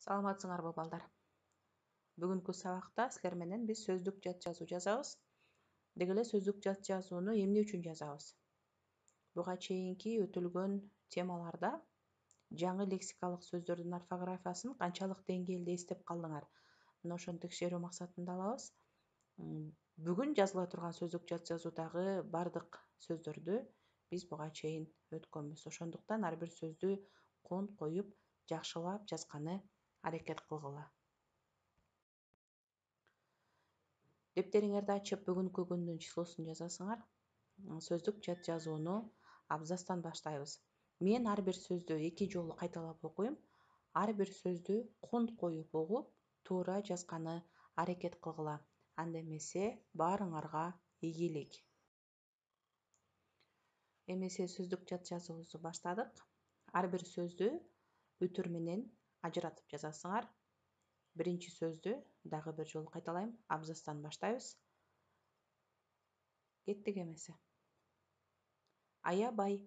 Саламатсыңарбы балдар? Бүгүнкү сабакта силер менен биз сөздүк жат жазуу жазабыз. Деги эле сөздүк жат жазууну эмне үчүн жазабыз? Буга чейинки өтүлгөн темаларда жаңы лексикалык сөздөрдүн орфографиясын канчалык деңгээлде эстеп калдыңар? Мына ошону текшерүү максатында алабыз. Бүгүн жазыла турган сөздүк жат жазуудагы бардык сөздөрдү биз буга чейин өткөнбүз. Ошондуктан ар бир сөздү конт коюп, жакшылап жазганы аракет кылгыла. Дептериңерди ачып бүгүнкү күндүн числосун жазасыңар. Сөздүк жат жазууну абзацтан баштайбыз. Мен ар бир сөздү 2 жолу кайталап окуйм. Ар бир сөздү конт коюп угуп, туура жазганы аракет кылгыла. Анда эмесе баарыңарга ийгилик. Эмесе сөздүк жат жазуубузду баштадык. Ар бир сөздү бүтүр менен ажыратып жазасыңар. Биринчи сөздү дагы бир жолу кайталайм. Абзацтан баштайбыз. Кеттик эмесе. Аябай.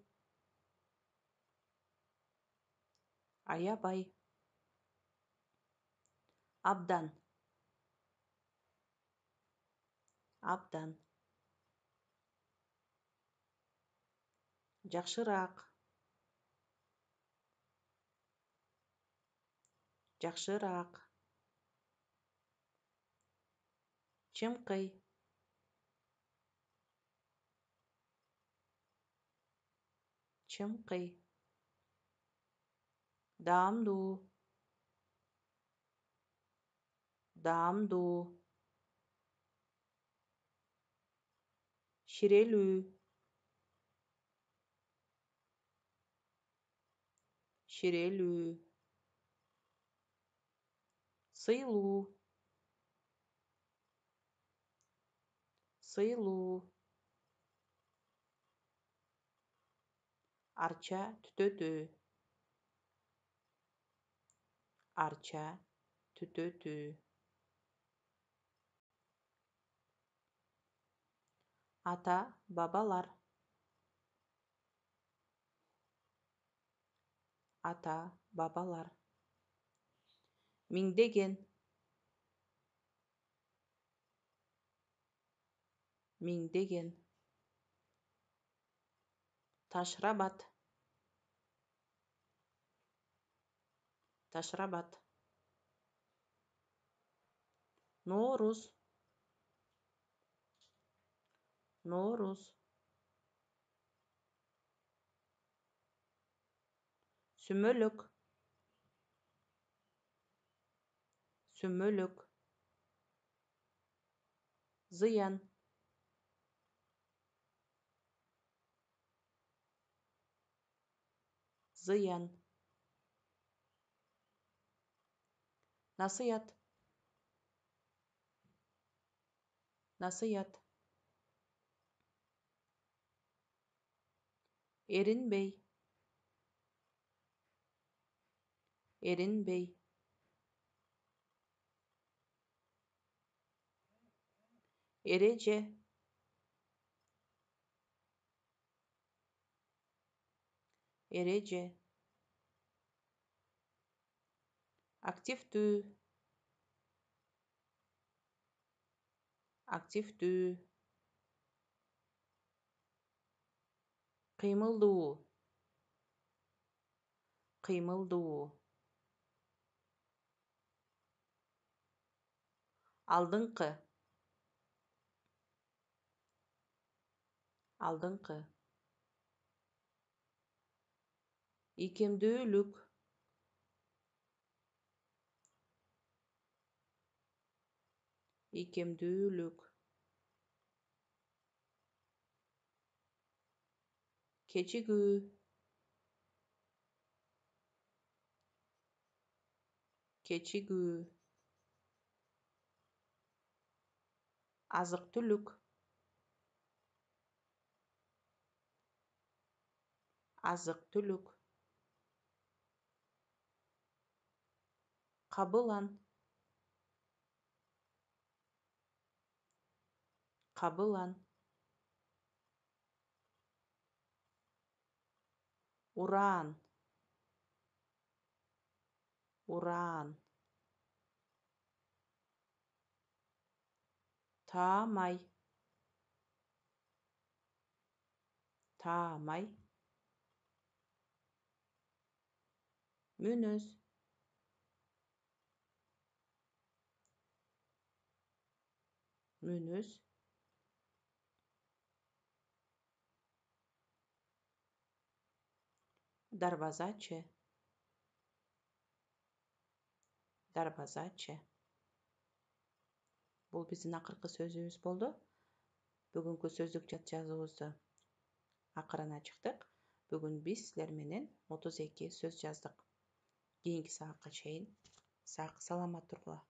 Аябай. Абдан. Абдан. Жакшыраак. Жакшыраак. Чымкый. Чымкый. Даамдуу. Даамдуу. Ширелүү. Ширелүү. Сыйлуу. Сыйлуу. Арча түтөтүү. Арча түтөтүү. Ата бабалар. Ата бабалар. Миңдеген. Миңдеген. Ташрабат. Ташрабат. Норуз. Норуз. Сүмөлөк. Сүмөлөк. Зыян. Зыян. Насыят. Насыят. Эринбей. Эринбей. Эреже. Эреже. Активдүү. Активдүү. Кыймылдуу. Кыймылдуу. Алдыңкы. Алдыңкы. Ийкемдүүлүк. Ийкемдүүлүк. Кечигүү. Кечигүү. Азык-түлүк. Азык-түлүк. Кабылан. Кабылан. Ураан. Ураан. Таамай. Таамай. Мүнөз. Мүнөз. Дарбазачы. Дарбазачы. Бул биздин акыркы сөзүбүз болду. Бүгүнкү сөздүк жат жазуубузду акырына чыктык. Бүгүн биз силер менен 32 сөз жаздык. Кийинки сабакка чейин сак саламат тургула.